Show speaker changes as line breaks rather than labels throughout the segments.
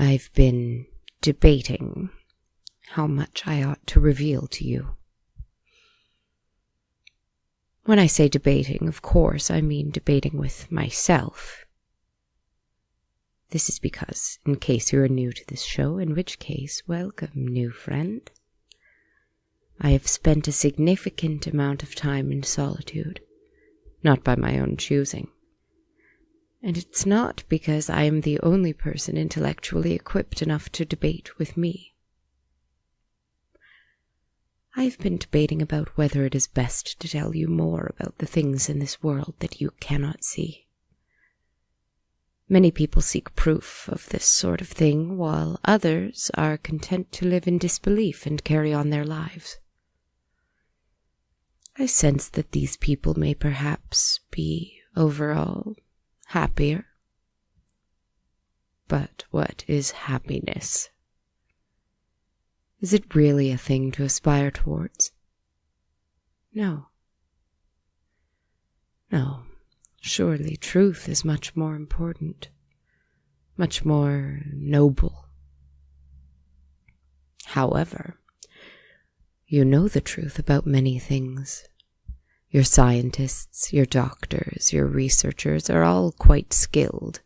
I've been debating how much I ought to reveal to you. When I say debating, of course, I mean debating with myself. This is because, in case you are new to this show, in which case, welcome, new friend, I have spent a significant amount of time in solitude, not by my own choosing. And it's not because I am the only person intellectually equipped enough to debate with me. I've been debating about whether it is best to tell you more about the things in this world that you cannot see. Many people seek proof of this sort of thing, while others are content to live in disbelief and carry on their lives. I sense that these people may perhaps be, overall, happier. But what is happiness? Is it really a thing to aspire towards? No. No, surely truth is much more important, much more noble. However, you know the truth about many things. Your scientists, your doctors, your researchers are all quite skilled,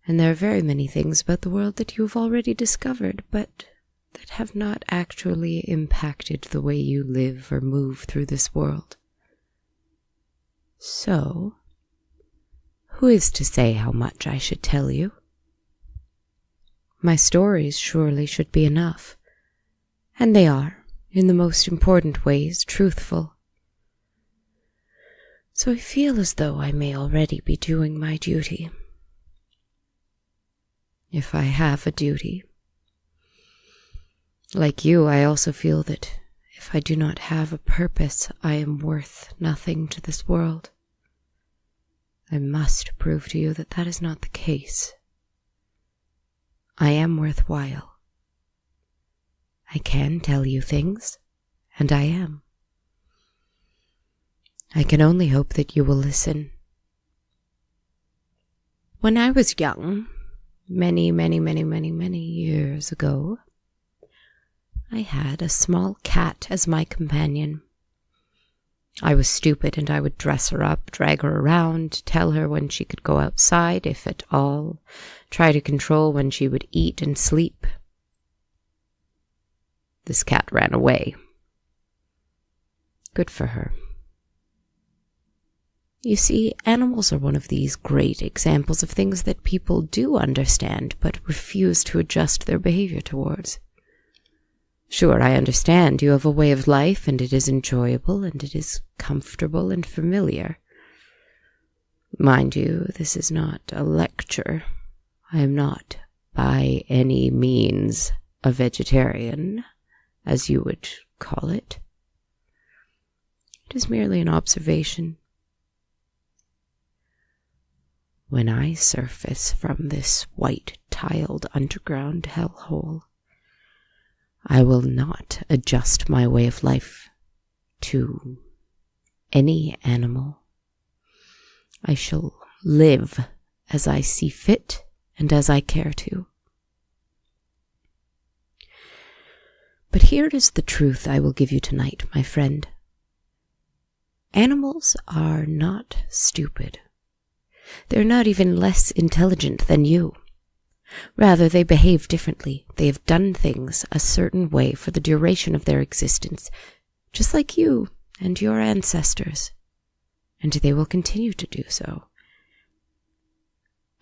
and there are very many things about the world that you have already discovered, but that have not actually impacted the way you live or move through this world. So, who is to say how much I should tell you? My stories surely should be enough, and they are, in the most important ways, truthful. So I feel as though I may already be doing my duty. If I have a duty. Like you, I also feel that if I do not have a purpose, I am worth nothing to this world. I must prove to you that that is not the case. I am worthwhile. I can tell you things, and I am. I can only hope that you will listen. When I was young, many years ago, I had a small cat as my companion. I was stupid, and I would dress her up, drag her around, tell her when she could go outside, if at all, try to control when she would eat and sleep. This cat ran away. Good for her. You see, animals are one of these great examples of things that people do understand, but refuse to adjust their behavior towards. Sure, I understand you have a way of life, and it is enjoyable, and it is comfortable and familiar. Mind you, this is not a lecture. I am not, by any means, a vegetarian, as you would call it. It is merely an observation. When I surface from this white-tiled underground hellhole, I will not adjust my way of life to any animal. I shall live as I see fit and as I care to. But here is the truth I will give you tonight, my friend. Animals are not stupid. They're not even less intelligent than you. Rather, they behave differently. They have done things a certain way for the duration of their existence, just like you and your ancestors, and they will continue to do so.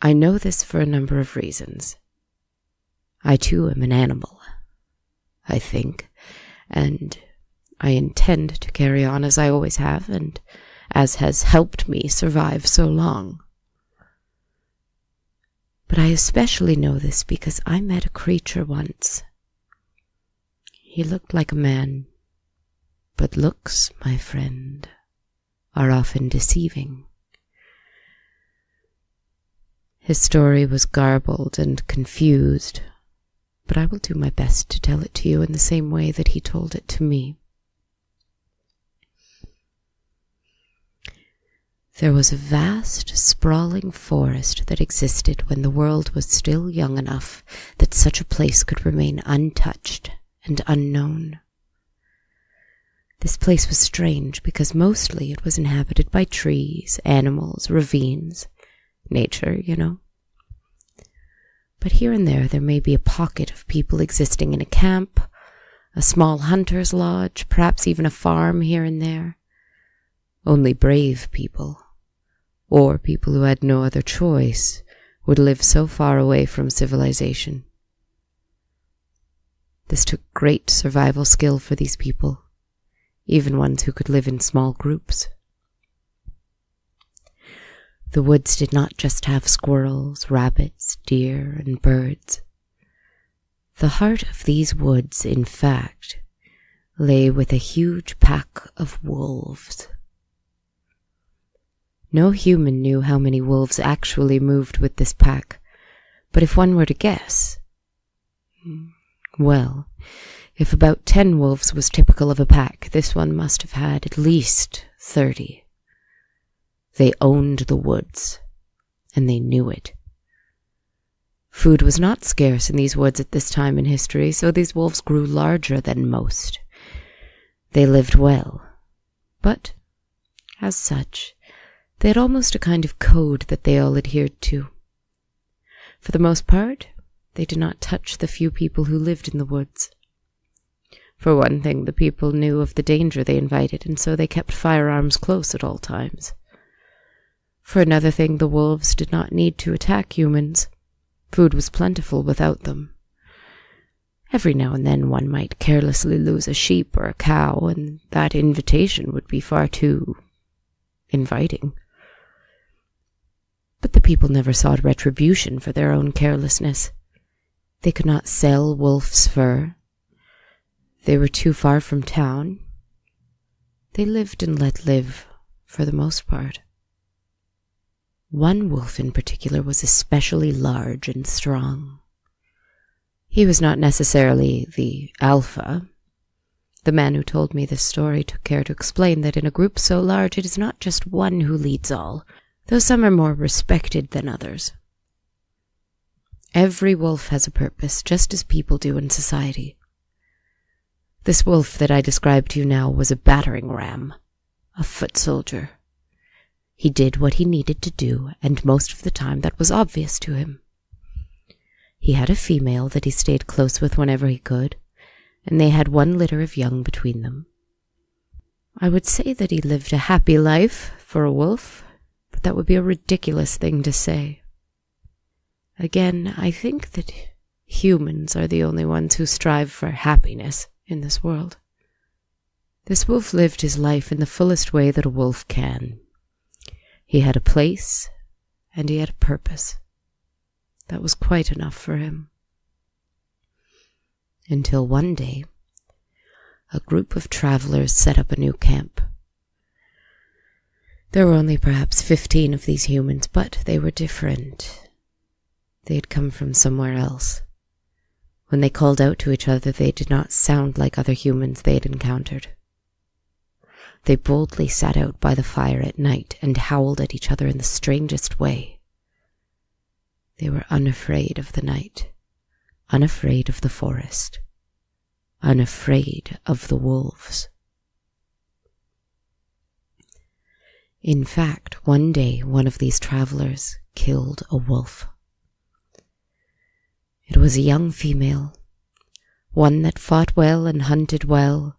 I know this for a number of reasons. I too am an animal, I think, and I intend to carry on as I always have, and as has helped me survive so long. But I especially know this because I met a creature once. He looked like a man, but looks, my friend, are often deceiving. His story was garbled and confused, but I will do my best to tell it to you in the same way that he told it to me. There was a vast, sprawling forest that existed when the world was still young enough that such a place could remain untouched and unknown. This place was strange because mostly it was inhabited by trees, animals, ravines, nature, you know. But here and there may be a pocket of people existing in a camp, a small hunter's lodge, perhaps even a farm here and there. Only brave people, or people who had no other choice, would live so far away from civilization. This took great survival skill for these people, even ones who could live in small groups. The woods did not just have squirrels, rabbits, deer, and birds. The heart of these woods, in fact, lay with a huge pack of wolves. No human knew how many wolves actually moved with this pack, but if one were to guess, well, if about 10 wolves was typical of a pack, this one must have had at least 30. They owned the woods, and they knew it. Food was not scarce in these woods at this time in history, so these wolves grew larger than most. They lived well, but, as such, they had almost a kind of code that they all adhered to. For the most part, they did not touch the few people who lived in the woods. For one thing, the people knew of the danger they invited, and so they kept firearms close at all times. For another thing, the wolves did not need to attack humans. Food was plentiful without them. Every now and then one might carelessly lose a sheep or a cow, and that invitation would be far too inviting. But the people never sought retribution for their own carelessness. They could not sell wolf's fur. They were too far from town. They lived and let live, for the most part. One wolf in particular was especially large and strong. He was not necessarily the alpha. The man who told me this story took care to explain that in a group so large it is not just one who leads all, though some are more respected than others. Every wolf has a purpose, just as people do in society. This wolf that I described to you now was a battering ram, a foot soldier. He did what he needed to do, and most of the time that was obvious to him. He had a female that he stayed close with whenever he could, and they had one litter of young between them. I would say that he lived a happy life for a wolf, but that would be a ridiculous thing to say. Again, I think that humans are the only ones who strive for happiness in this world. This wolf lived his life in the fullest way that a wolf can. He had a place, and he had a purpose. That was quite enough for him. Until one day, a group of travelers set up a new camp. There were only perhaps 15 of these humans, but they were different. They had come from somewhere else. When they called out to each other, they did not sound like other humans they had encountered. They boldly sat out by the fire at night and howled at each other in the strangest way. They were unafraid of the night, unafraid of the forest, unafraid of the wolves. In fact, one day one of these travelers killed a wolf. It was a young female, one that fought well and hunted well,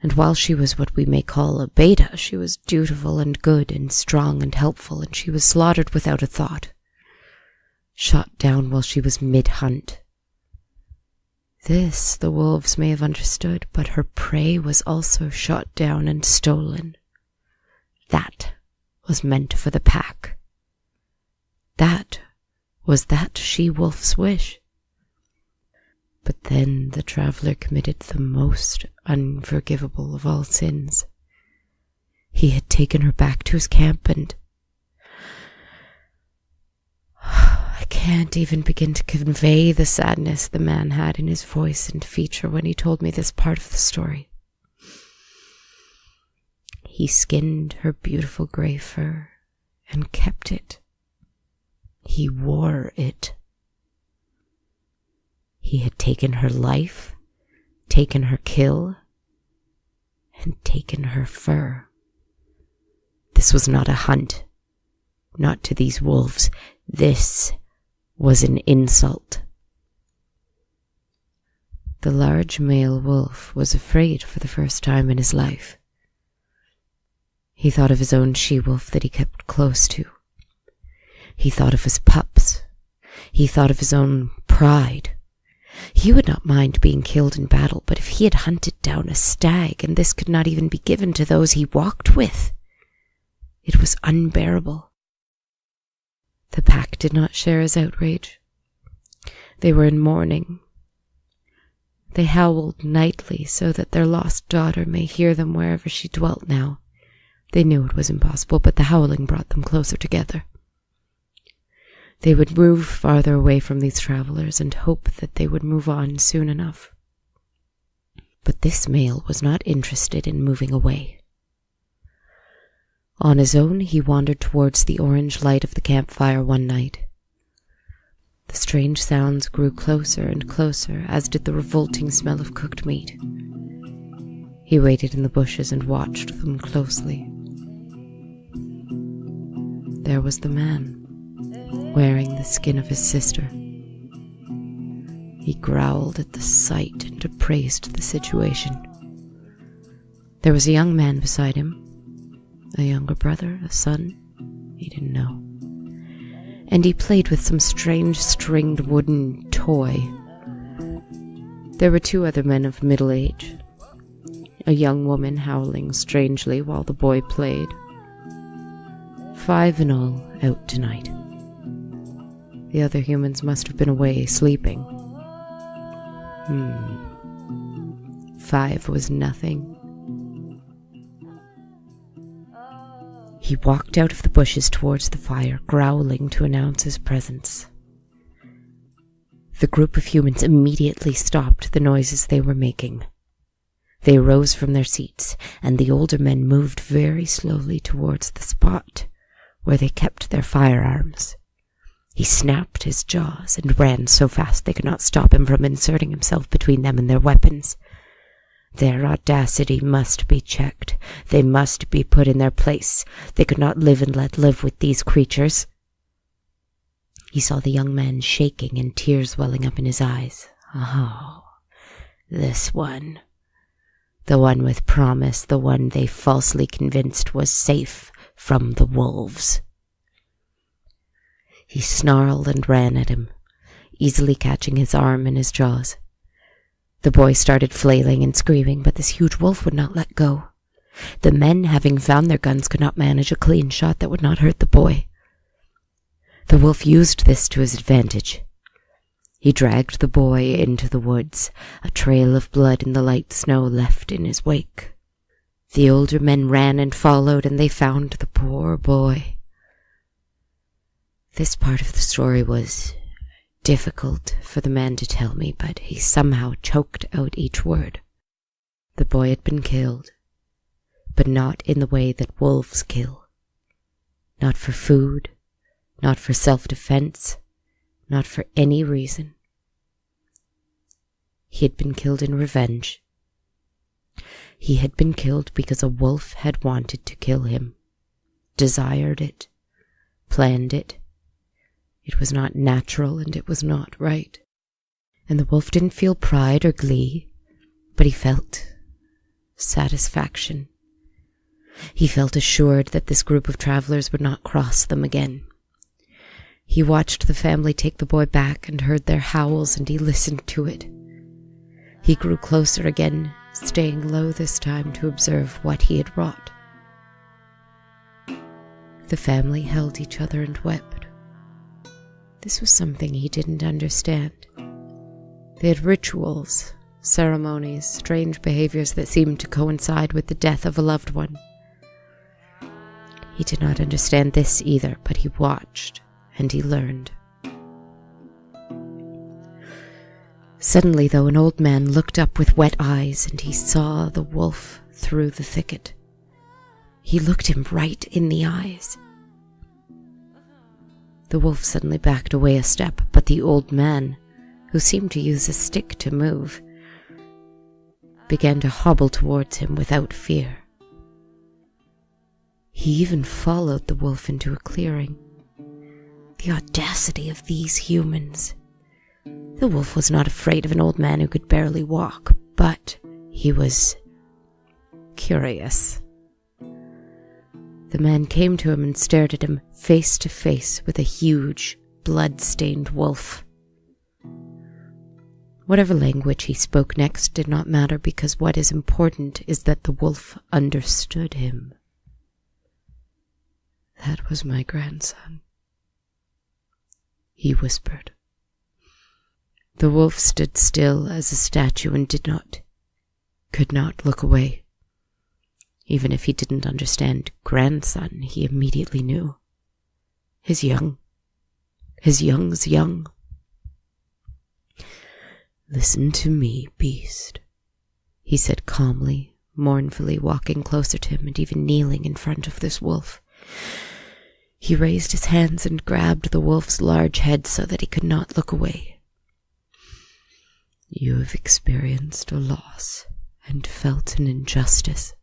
and while she was what we may call a beta, she was dutiful and good and strong and helpful, and she was slaughtered without a thought, shot down while she was mid-hunt. This the wolves may have understood, but her prey was also shot down and stolen. That was meant for the pack. That was that she-wolf's wish. But then the traveler committed the most unforgivable of all sins. He had taken her back to his camp, and I can't even begin to convey the sadness the man had in his voice and feature when he told me this part of the story. he skinned her beautiful gray fur and kept it. He wore it. He had taken her life, taken her kill, and taken her fur. This was not a hunt, not to these wolves. This was an insult. The large male wolf was afraid for the first time in his life. He thought of his own she-wolf that he kept close to. He thought of his pups. He thought of his own pride. He would not mind being killed in battle, but if he had hunted down a stag, and this could not even be given to those he walked with, it was unbearable. The pack did not share his outrage. They were in mourning. They howled nightly so that their lost daughter may hear them wherever she dwelt now. They knew it was impossible, but the howling brought them closer together. They would move farther away from these travelers and hope that they would move on soon enough. But this male was not interested in moving away. On his own, he wandered towards the orange light of the campfire one night. The strange sounds grew closer and closer, as did the revolting smell of cooked meat. He waited in the bushes and watched them closely. There was the man, wearing the skin of his sister. He growled at the sight and appraised the situation. There was a young man beside him, a younger brother, a son, he didn't know. And he played with some strange stringed wooden toy. There were two other men of middle age, a young woman howling strangely while the boy played. 5 in all out tonight. The other humans must have been away sleeping. 5 was nothing. He walked out of the bushes towards the fire, growling to announce his presence. The group of humans immediately stopped the noises they were making. They rose from their seats, and the older men moved very slowly towards the spot where they kept their firearms. He snapped his jaws and ran so fast they could not stop him from inserting himself between them and their weapons. Their audacity must be checked. They must be put in their place. They could not live and let live with these creatures. He saw the young man shaking and tears welling up in his eyes. Oh, this one. The one with promise, the one they falsely convinced was safe from the wolves. He snarled and ran at him, easily catching his arm in his jaws. The boy started flailing and screaming, but this huge wolf would not let go. The men, having found their guns, could not manage a clean shot that would not hurt the boy. The wolf used this to his advantage. He dragged the boy into the woods, a trail of blood in the light snow left in his wake. The older men ran and followed, and they found the poor boy. This part of the story was difficult for the man to tell me, but he somehow choked out each word. The boy had been killed, but not in the way that wolves kill. Not for food, not for self-defense, not for any reason. He had been killed in revenge. He had been killed because a wolf had wanted to kill him, desired it, planned it. It was not natural and it was not right. And the wolf didn't feel pride or glee, but he felt satisfaction. He felt assured that this group of travelers would not cross them again. He watched the family take the boy back and heard their howls, and he listened to it. He grew closer again, staying low this time to observe what he had wrought. The family held each other and wept. This was something he didn't understand. They had rituals, ceremonies, strange behaviors that seemed to coincide with the death of a loved one. He did not understand this either, but he watched and he learned. Suddenly, though, an old man looked up with wet eyes, and he saw the wolf through the thicket. He looked him right in the eyes. The wolf suddenly backed away a step, but the old man, who seemed to use a stick to move, began to hobble towards him without fear. He even followed the wolf into a clearing. The audacity of these humans. The wolf was not afraid of an old man who could barely walk, but he was curious. The man came to him and stared at him face to face with a huge, blood-stained wolf. Whatever language he spoke next did not matter, because what is important is that the wolf understood him. "That was my grandson," he whispered. The wolf stood still as a statue and could not look away. Even if he didn't understand grandson, he immediately knew. His young's young. "Listen to me, beast," he said calmly, mournfully, walking closer to him and even kneeling in front of this wolf. He raised his hands and grabbed the wolf's large head so that he could not look away. "You have experienced a loss and felt an injustice.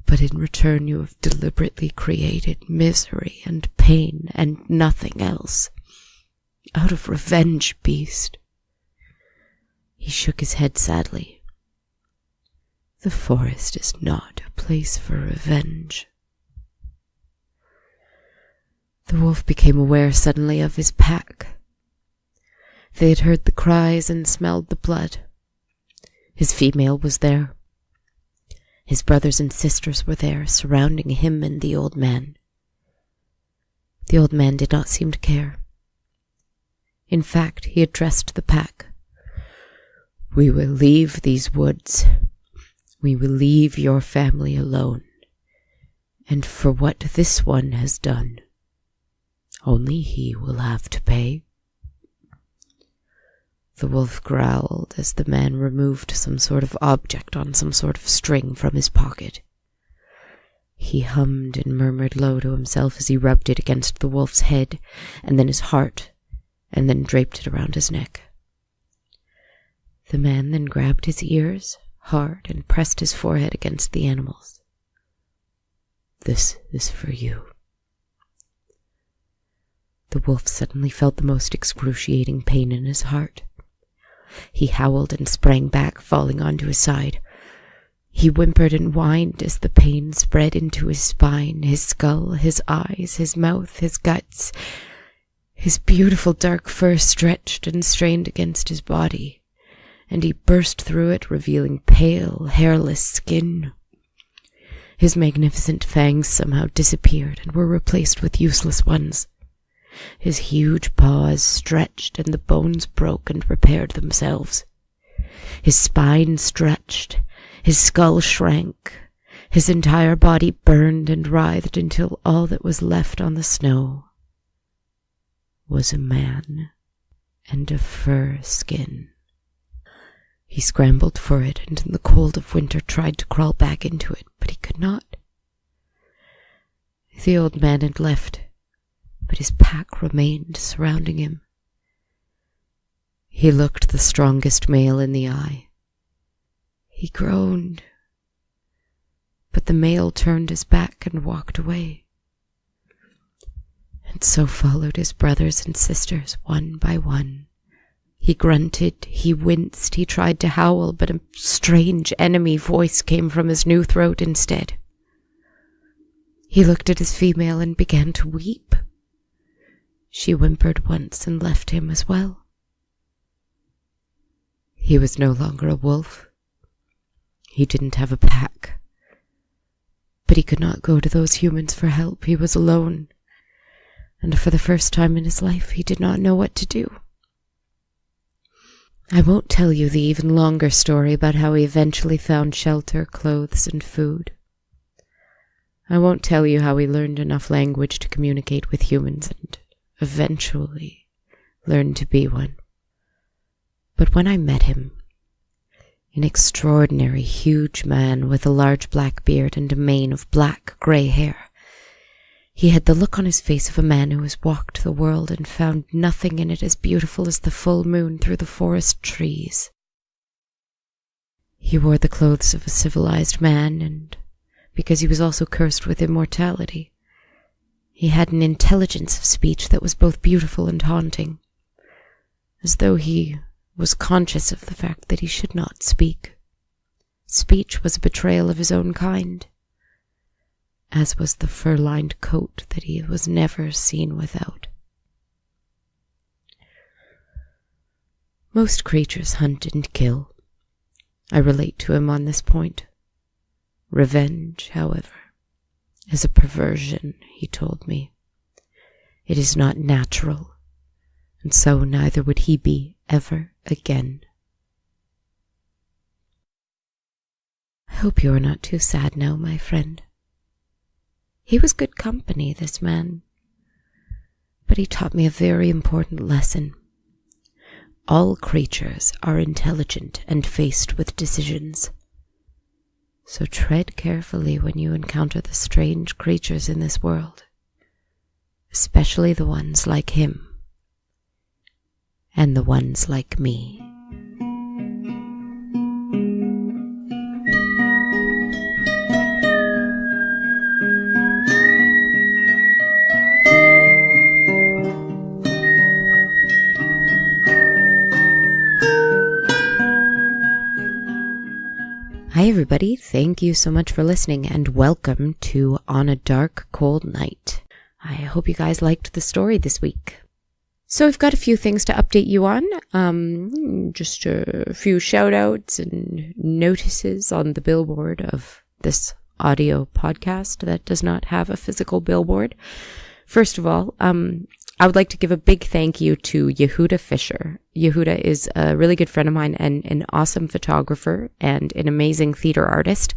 But in return you have deliberately created misery and pain and nothing else. Out of revenge, beast." He shook his head sadly. "The forest is not a place for revenge." The wolf became aware suddenly of his pack. They had heard the cries and smelled the blood. His female was there. His brothers and sisters were there, surrounding him and the old man. The old man did not seem to care. In fact, he addressed the pack. "We will leave these woods. We will leave your family alone. And for what this one has done, only he will have to pay." The wolf growled as the man removed some sort of object on some sort of string from his pocket. He hummed and murmured low to himself as he rubbed it against the wolf's head, and then his heart, and then draped it around his neck. The man then grabbed his ears hard and pressed his forehead against the animal's. "This is for you." The wolf suddenly felt the most excruciating pain in his heart. He howled and sprang back, falling onto his side. He whimpered and whined as the pain spread into his spine, his skull, his eyes, his mouth, his guts. His beautiful dark fur stretched and strained against his body, and he burst through it, revealing pale, hairless skin. His magnificent fangs somehow disappeared and were replaced with useless ones. His huge paws stretched and the bones broke and repaired themselves. His spine stretched, his skull shrank, his entire body burned and writhed until all that was left on the snow was a man and a fur skin. He scrambled for it and in the cold of winter tried to crawl back into it, but he could not. The old man had left, but his pack remained surrounding him. He looked the strongest male in the eye. He groaned, but the male turned his back and walked away. And so followed his brothers and sisters, one by one. He grunted, he winced, he tried to howl, but a strange enemy voice came from his new throat instead. He looked at his female and began to weep. She whimpered once and left him as well. He was no longer a wolf. He didn't have a pack. But he could not go to those humans for help. He was alone. And for the first time in his life, he did not know what to do. I won't tell you the even longer story about how he eventually found shelter, clothes, and food. I won't tell you how he learned enough language to communicate with humans and eventually learned to be one. But when I met him, An extraordinary, huge man with a large black beard and a mane of black-grey hair. He had the look on his face of a man who has walked the world and found nothing in it as beautiful as the full moon through the forest trees. He wore the clothes of a civilized man, and because he was also cursed with immortality, he had an intelligence of speech that was both beautiful and haunting, as though he was conscious of the fact that he should not speak. Speech was a betrayal of his own kind, as was the fur-lined coat that he was never seen without. Most creatures hunt and kill. I relate to him on this point. Revenge, however, is a perversion, he told me. It is not natural, and so neither would he be ever again. I hope you are not too sad now, my friend. He was good company, this man, but he taught me a very important lesson. All creatures are intelligent and faced with decisions. So tread carefully when you encounter the strange creatures in this world, especially the ones like him and the ones like me. Hi everybody, thank you so much for listening and welcome to On a Dark, Cold Night. I hope you guys liked the story this week. So I've got a few things to update you on, just a few shout outs and notices on the billboard of this audio podcast that does not have a physical billboard. First of all, I would like to give a big thank you to Yehuda Fisher. Yehuda is a really good friend of mine and an awesome photographer and an amazing theater artist.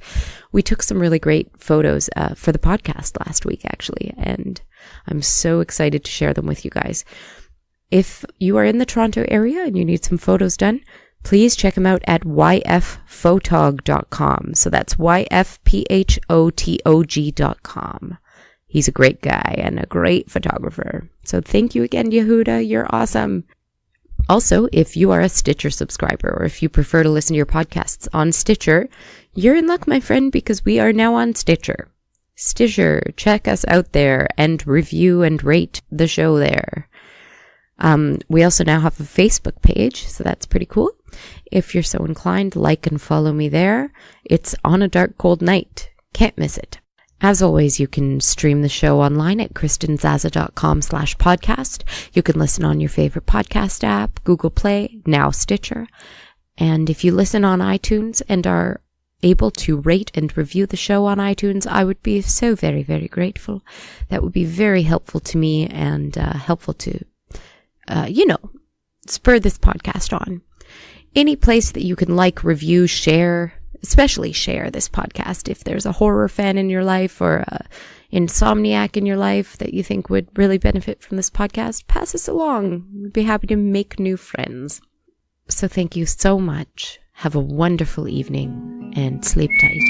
We took some really great photos for the podcast last week, actually, and I'm so excited to share them with you guys. If you are in the Toronto area and you need some photos done, please check him out at yfphotog.com. So that's yfphotog.com. He's a great guy and a great photographer. So thank you again, Yehuda. You're awesome. Also, if you are a Stitcher subscriber or if you prefer to listen to your podcasts on Stitcher, you're in luck, my friend, because we are now on Stitcher. Stitcher, check us out there and review and rate the show there. We also now have a Facebook page, so that's pretty cool. If you're so inclined, like and follow me there. It's On a Dark Cold Night. Can't miss it. As always, you can stream the show online at kristenzaza.com/podcast. You can listen on your favorite podcast app, Google Play, now Stitcher. And if you listen on iTunes and are able to rate and review the show on iTunes, I would be so very, very grateful. That would be very helpful to me and helpful to, spur this podcast on. Any place that you can like, review, share, especially share this podcast. If there's a horror fan in your life or a insomniac in your life that you think would really benefit from this podcast, pass us along. We'd be happy to make new friends. So thank you so much. Have a wonderful evening and sleep tight.